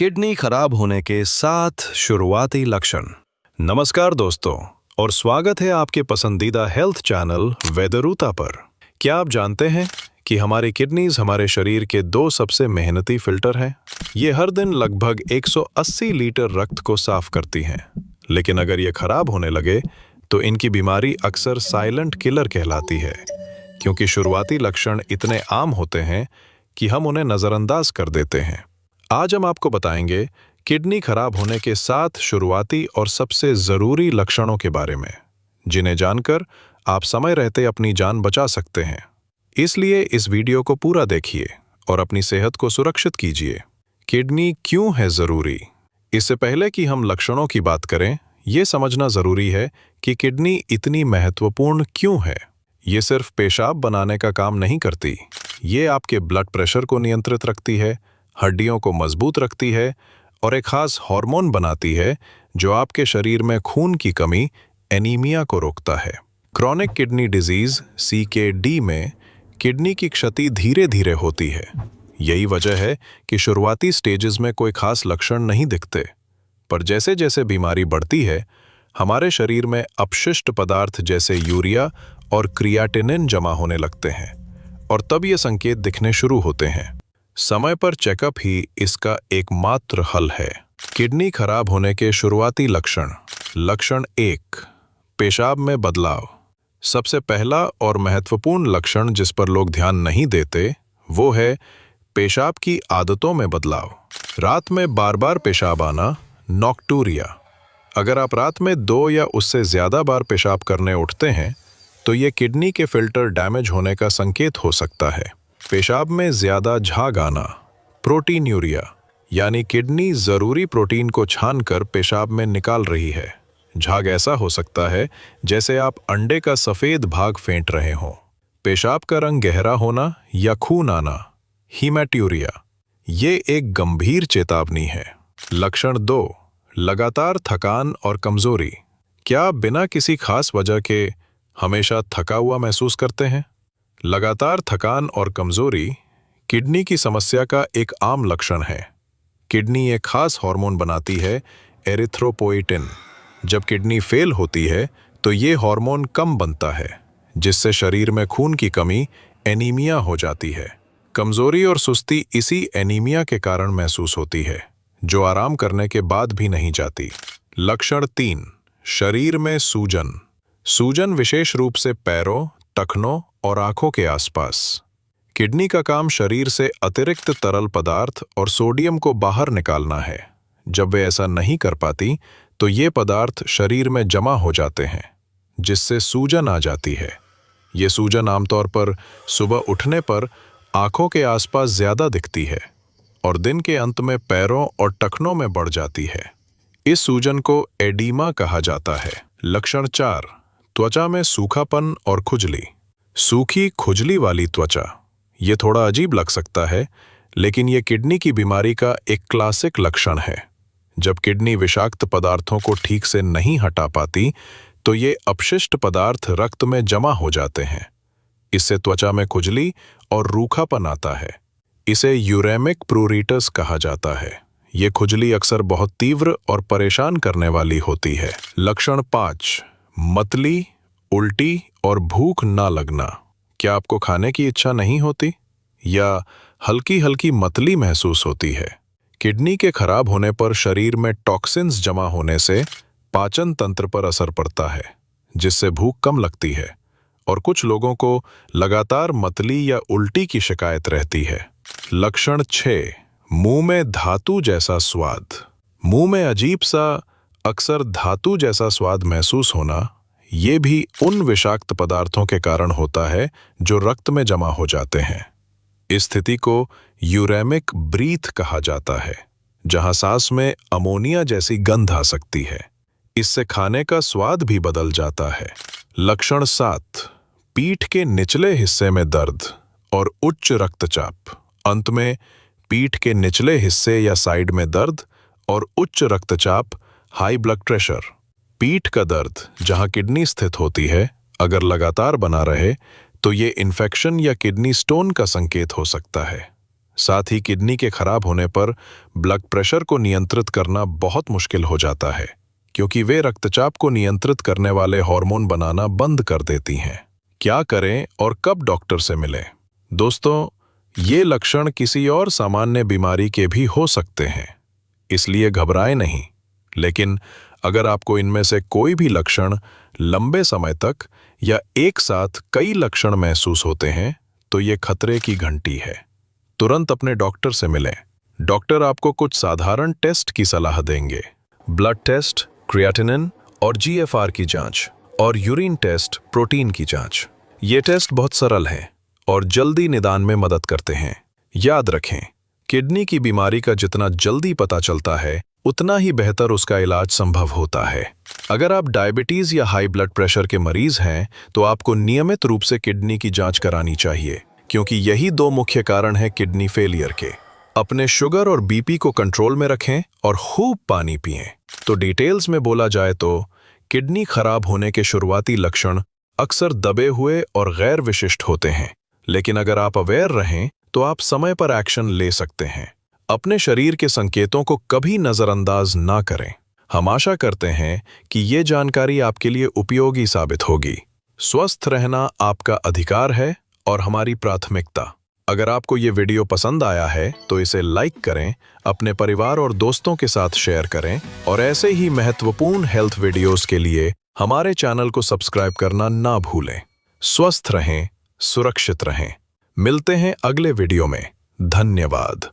Kidney खराब होने के 7 शुरुआती लक्षण। नमस्कार दोस्तों, और स्वागत है आपके पसंदीदा हेल्थ चैनल वेदरूता पर। क्या आप जानते हैं कि हमारी किडनीज हमारे शरीर के 2 सबसे मेहनती फिल्टर हैं? ये हर दिन लगभग 180 लीटर रक्त को साफ करती हैं, लेकिन अगर ये खराब होने लगे तो इनकी बीमारी अक्सर साइलेंट किलर कहलाती है, क्योंकि शुरुआती लक्षण इतने आम होते हैं कि हम उन्हें नज़रअंदाज कर देते हैं। आज हम आपको बताएंगे किडनी खराब होने के 7 शुरुआती और सबसे ज़रूरी लक्षणों के बारे में, जिन्हें जानकर आप समय रहते अपनी जान बचा सकते हैं। इसलिए इस वीडियो को पूरा देखिए और अपनी सेहत को सुरक्षित कीजिए। किडनी क्यों है ज़रूरी? इससे पहले कि हम लक्षणों की बात करें, ये समझना ज़रूरी है कि किडनी इतनी महत्वपूर्ण क्यों है। ये सिर्फ पेशाब बनाने का काम नहीं करती, ये आपके ब्लड प्रेशर को नियंत्रित रखती है, हड्डियों को मजबूत रखती है और एक खास हार्मोन बनाती है जो आपके शरीर में खून की कमी, एनीमिया को रोकता है। क्रॉनिक किडनी डिजीज CKD में किडनी की क्षति धीरे धीरे होती है। यही वजह है कि शुरुआती स्टेजेस में कोई खास लक्षण नहीं दिखते, पर जैसे जैसे बीमारी बढ़ती है, हमारे शरीर में अपशिष्ट पदार्थ जैसे यूरिया और क्रियाटिनिन जमा होने लगते हैं और तब ये संकेत दिखने शुरू होते हैं। समय पर चेकअप ही इसका एकमात्र हल है। किडनी खराब होने के शुरुआती लक्षण। लक्षण 1, पेशाब में बदलाव। सबसे पहला और महत्वपूर्ण लक्षण जिस पर लोग ध्यान नहीं देते वो है पेशाब की आदतों में बदलाव। रात में बार बार पेशाब आना, नॉक्टूरिया। अगर आप रात में 2 या उससे ज़्यादा बार पेशाब करने उठते हैं तो ये किडनी के फिल्टर डैमेज होने का संकेत हो सकता है। पेशाब में ज़्यादा झाग आना, प्रोटीन्यूरिया, यानी किडनी ज़रूरी प्रोटीन को छानकर पेशाब में निकाल रही है। झाग ऐसा हो सकता है जैसे आप अंडे का सफ़ेद भाग फेंट रहे हों। पेशाब का रंग गहरा होना या खून आना, हीमेट्यूरिया, ये एक गंभीर चेतावनी है। लक्षण 2, लगातार थकान और कमज़ोरी। क्या आप बिना किसी खास वजह के हमेशा थका हुआ महसूस करते हैं? लगातार थकान और कमज़ोरी किडनी की समस्या का एक आम लक्षण है। किडनी एक खास हार्मोन बनाती है, एरिथ्रोपोइटिन। जब किडनी फेल होती है तो ये हार्मोन कम बनता है, जिससे शरीर में खून की कमी, एनीमिया हो जाती है। कमज़ोरी और सुस्ती इसी एनीमिया के कारण महसूस होती है, जो आराम करने के बाद भी नहीं जाती। लक्षण 3, शरीर में सूजन। सूजन विशेष रूप से पैरों, टखनों और आंखों के आसपास। किडनी का काम शरीर से अतिरिक्त तरल पदार्थ और सोडियम को बाहर निकालना है। जब वे ऐसा नहीं कर पाती तो ये पदार्थ शरीर में जमा हो जाते हैं, जिससे सूजन आ जाती है। ये सूजन आमतौर पर सुबह उठने पर आंखों के आसपास ज़्यादा दिखती है और दिन के अंत में पैरों और टखनों में बढ़ जाती है। इस सूजन को एडीमा कहा जाता है। लक्षण 4, त्वचा में सूखापन और खुजली। सूखी खुजली वाली त्वचा, ये थोड़ा अजीब लग सकता है, लेकिन ये किडनी की बीमारी का एक क्लासिक लक्षण है। जब किडनी विषाक्त पदार्थों को ठीक से नहीं हटा पाती तो ये अपशिष्ट पदार्थ रक्त में जमा हो जाते हैं। इससे त्वचा में खुजली और रूखापन आता है। इसे यूरेमिक प्रूरिटस कहा जाता है। ये खुजली अक्सर बहुत तीव्र और परेशान करने वाली होती है। लक्षण 5, मतली, उल्टी और भूख ना लगना। क्या आपको खाने की इच्छा नहीं होती या हल्की हल्की मतली महसूस होती है? किडनी के खराब होने पर शरीर में टॉक्सिन्स जमा होने से पाचन तंत्र पर असर पड़ता है, जिससे भूख कम लगती है और कुछ लोगों को लगातार मतली या उल्टी की शिकायत रहती है। लक्षण 6, मुंह में धातु जैसा स्वाद। मुंह में अजीब सा, अक्सर धातु जैसा स्वाद महसूस होना, ये भी उन विषाक्त पदार्थों के कारण होता है जो रक्त में जमा हो जाते हैं। इस स्थिति को यूरेमिक ब्रीथ कहा जाता है, जहां सांस में अमोनिया जैसी गंध आ सकती है। इससे खाने का स्वाद भी बदल जाता है। लक्षण 7, पीठ के निचले हिस्से में दर्द और उच्च रक्तचाप। अंत में पीठ के निचले हिस्से या साइड में दर्द और उच्च रक्तचाप, हाई ब्लड प्रेशर। पीठ का दर्द, जहां किडनी स्थित होती है, अगर लगातार बना रहे तो ये इन्फेक्शन या किडनी स्टोन का संकेत हो सकता है। साथ ही किडनी के खराब होने पर ब्लड प्रेशर को नियंत्रित करना बहुत मुश्किल हो जाता है, क्योंकि वे रक्तचाप को नियंत्रित करने वाले हार्मोन बनाना बंद कर देती हैं। क्या करें और कब डॉक्टर से मिलें? दोस्तों, ये लक्षण किसी और सामान्य बीमारी के भी हो सकते हैं, इसलिए घबराएं नहीं। लेकिन अगर आपको इनमें से कोई भी लक्षण लंबे समय तक या एक साथ कई लक्षण महसूस होते हैं, तो ये खतरे की घंटी है। तुरंत अपने डॉक्टर से मिलें। डॉक्टर आपको कुछ साधारण टेस्ट की सलाह देंगे। ब्लड टेस्ट, क्रिएटिनिन और जीएफआर की जांच, और यूरिन टेस्ट, प्रोटीन की जांच। ये टेस्ट बहुत सरल हैं और जल्दी निदान में मदद करते हैं। याद रखें, किडनी की बीमारी का जितना जल्दी पता चलता है, उतना ही बेहतर उसका इलाज संभव होता है। अगर आप डायबिटीज या हाई ब्लड प्रेशर के मरीज हैं, तो आपको नियमित रूप से किडनी की जांच करानी चाहिए, क्योंकि यही दो मुख्य कारण हैं किडनी फेलियर के। अपने शुगर और बीपी को कंट्रोल में रखें और खूब पानी पिएं। तो डिटेल्स में बोला जाए तो किडनी खराब होने के शुरुआती लक्षण अक्सर दबे हुए और गैर विशिष्ट होते हैं, लेकिन अगर आप अवेयर रहें तो आप समय पर एक्शन ले सकते हैं। अपने शरीर के संकेतों को कभी नजरअंदाज ना करें। हम आशा करते हैं कि ये जानकारी आपके लिए उपयोगी साबित होगी। स्वस्थ रहना आपका अधिकार है और हमारी प्राथमिकता। अगर आपको ये वीडियो पसंद आया है तो इसे लाइक करें, अपने परिवार और दोस्तों के साथ शेयर करें, और ऐसे ही महत्वपूर्ण हेल्थ वीडियोस के लिए हमारे चैनल को सब्सक्राइब करना ना भूलें। स्वस्थ रहें, सुरक्षित रहें। मिलते हैं अगले वीडियो में। धन्यवाद।